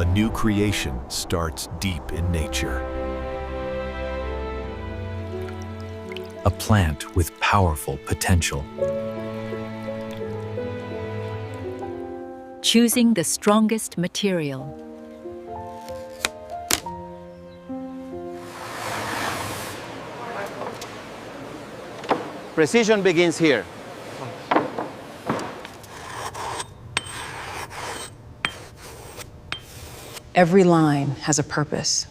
A new creation starts deep in nature. A plant with powerful potential. Choosing the strongest material. Precision begins here. Every line has a purpose.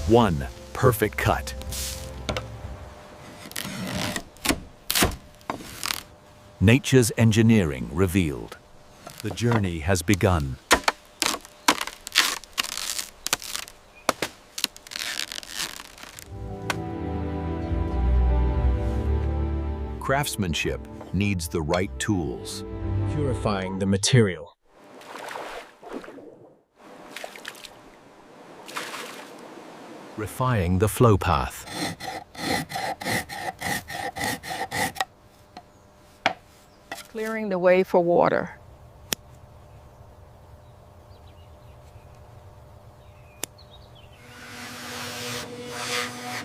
One perfect cut. Nature's engineering revealed. The journey has begun. Craftsmanship needs the right tools. Purifying the material. Refining the flow path. Clearing the way for water.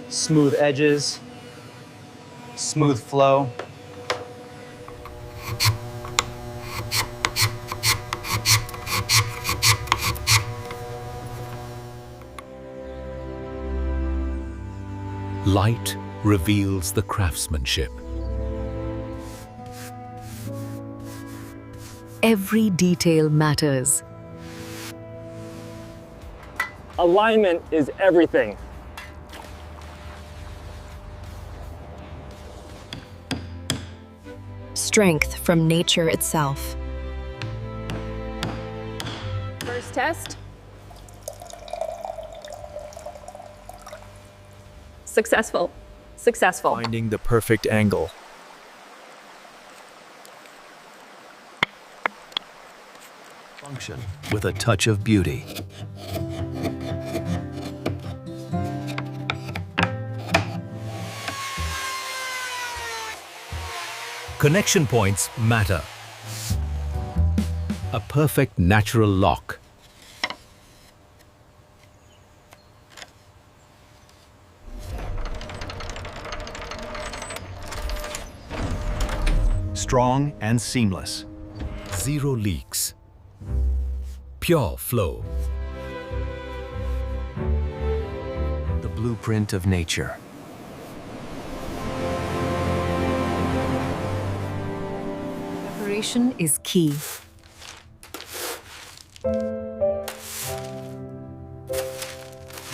Smooth edges, smooth flow. Light reveals the craftsmanship. Every detail matters. Alignment is everything. Strength from nature itself. First test. Successful. Successful. Finding the perfect angle. Function with a touch of beauty. Connection points matter. A perfect natural lock. Strong and seamless. Zero leaks. Pure flow. The blueprint of nature. Preparation is key.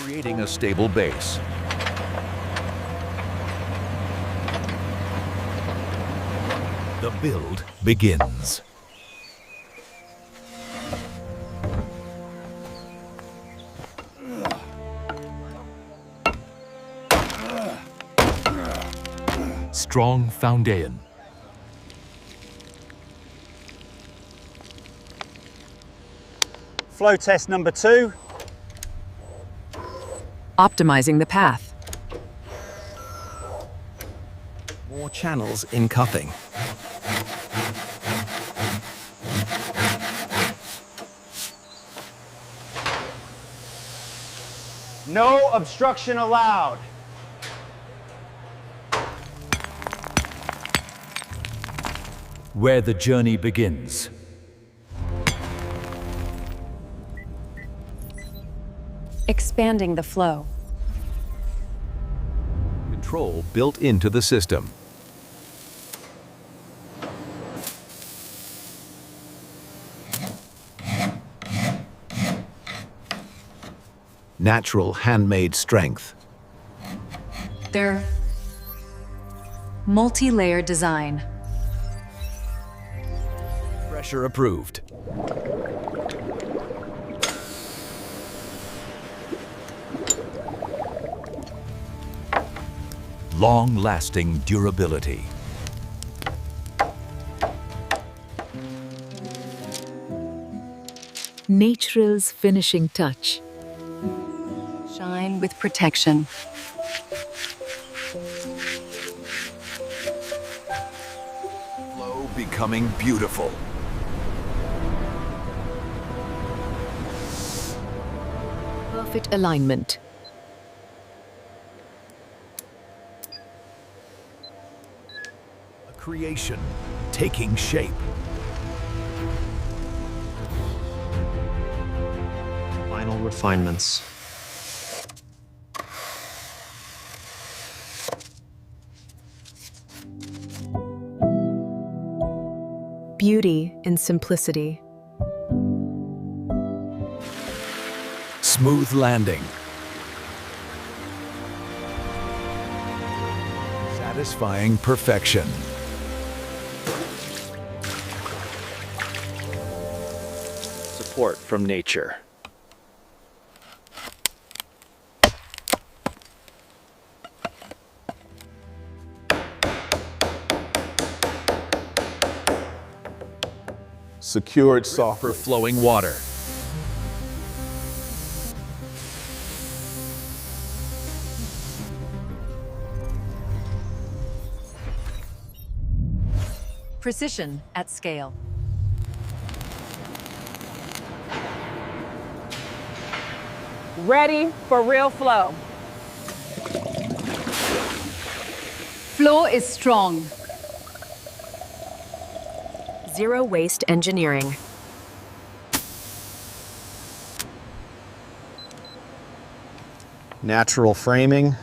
Creating a stable base. The build begins. Strong foundation. Flow test number 2. Optimizing the path. More channels in cupping. No obstruction allowed. Where the journey begins. Expanding the flow. Control built into the system. Natural handmade strength. Their multi-layer design. Pressure approved. Long-lasting durability. Natural's finishing touch. Shine with protection. Flow becoming beautiful. Perfect alignment. A creation taking shape. Final refinements. Beauty in simplicity. Smooth landing. Satisfying perfection. Support from nature. Secured software. For flowing water. Precision at scale. Ready for real flow. Flow is strong. Zero waste engineering. Natural framing.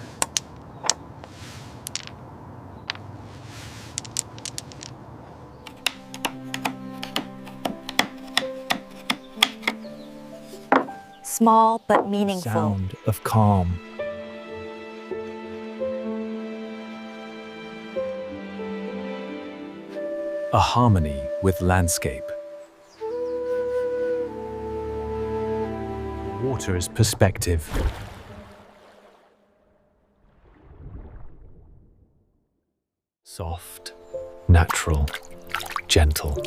Small but meaningful. Sound of calm. A harmony with landscape. Water's perspective. Soft, natural, gentle.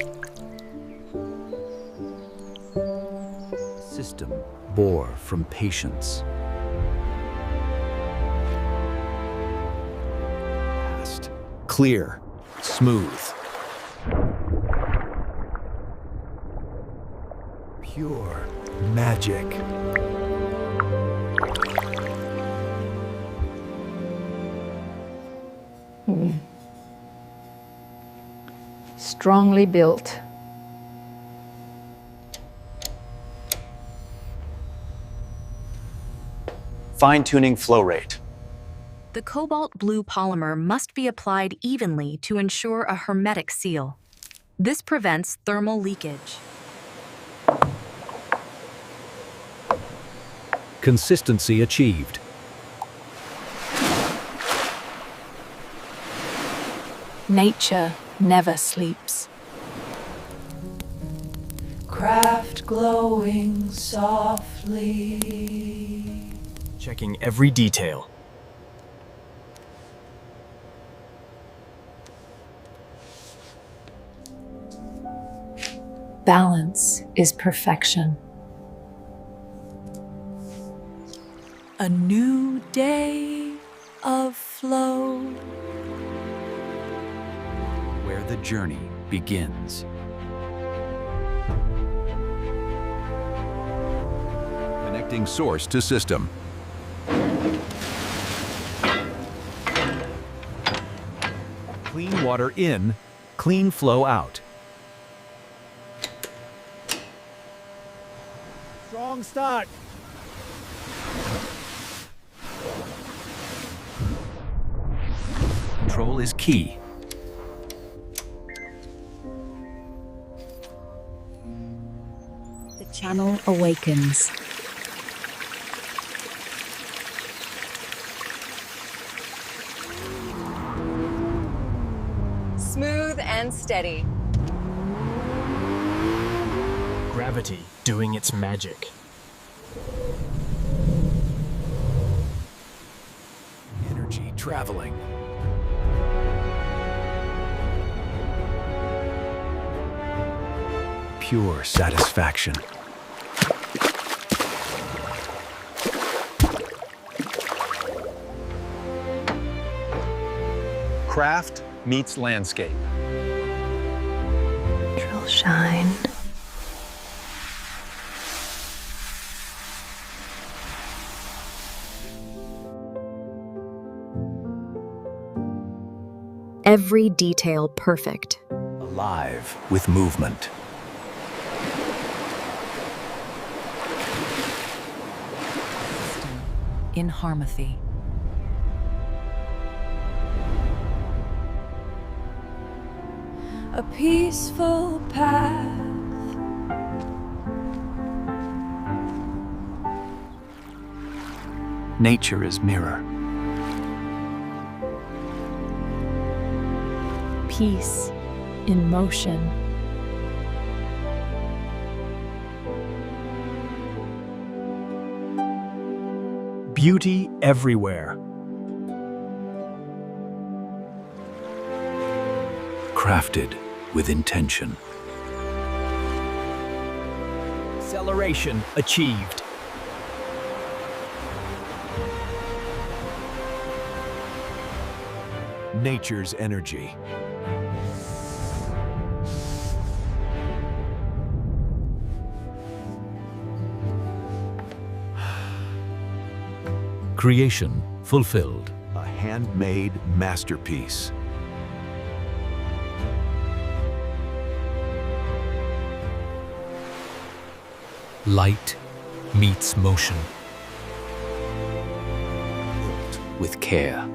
System bore from patience. Fast, clear, smooth. Pure magic. Strongly built. Fine-tuning flow rate. The cobalt blue polymer must be applied evenly to ensure a hermetic seal. This prevents thermal leakage. Consistency achieved. Nature never sleeps. Craft glowing softly. Checking every detail. Balance is perfection. A new day of flow. Where the journey begins. Connecting source to system. Clean water in, clean flow out. Strong start. Control is key. The channel awakens. Smooth and steady. Gravity doing its magic. Energy traveling. Pure satisfaction. Craft meets landscape. shine. Every detail perfect. Alive with movement. In harmony. A peaceful path. Nature is mirror. Peace in motion. Beauty everywhere. Crafted with intention. Acceleration achieved. Nature's energy. Creation fulfilled. A handmade masterpiece. Light meets motion. With care.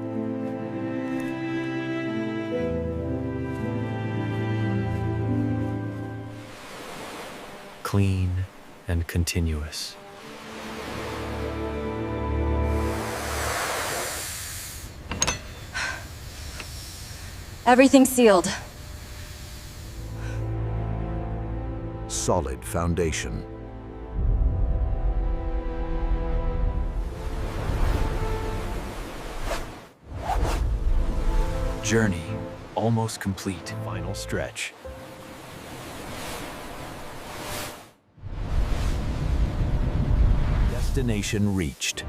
Clean and continuous. Everything's sealed. Solid foundation. Journey almost complete. Final stretch. Destination reached.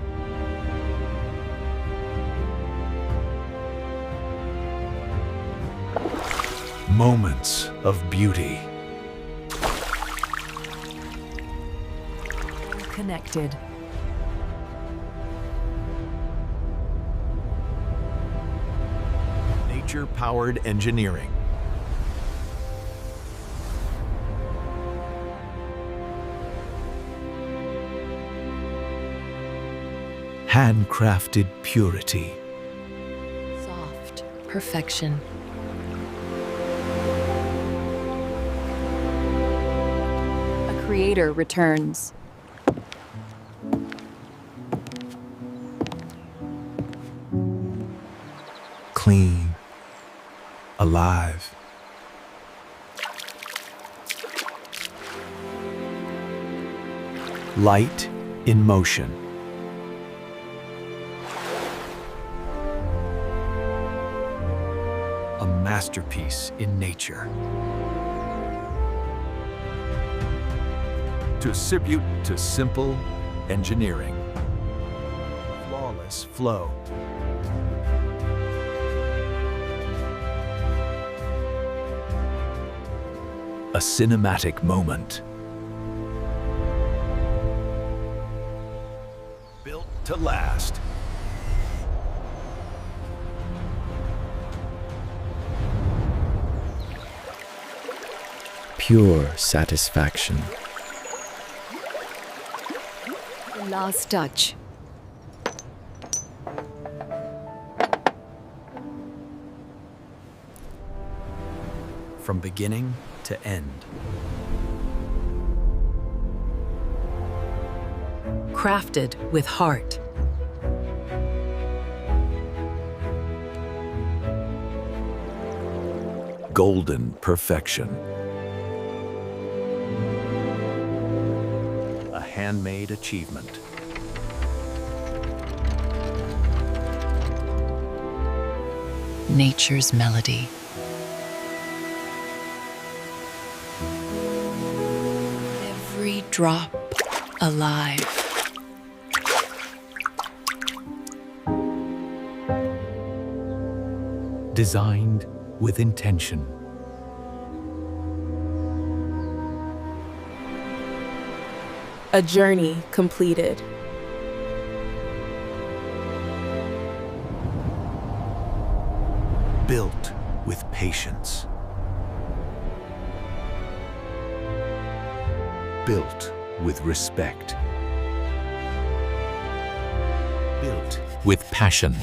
Moments of beauty. Connected. Nature-powered engineering. Handcrafted purity. Soft perfection. A creator returns. Clean. Alive. Light in motion. A masterpiece in nature. To simple engineering. Flawless flow. A cinematic moment. Built to last. Pure satisfaction. The last touch. From beginning to end. Crafted with heart. Golden perfection. A handmade achievement. Nature's melody. Every drop alive. Designed with intention. A journey completed. Built with patience. Built with respect. Built with passion.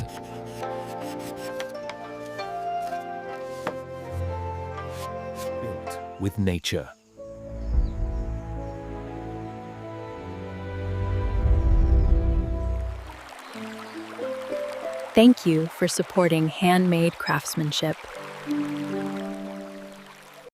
Built with nature. Thank you for supporting handmade craftsmanship.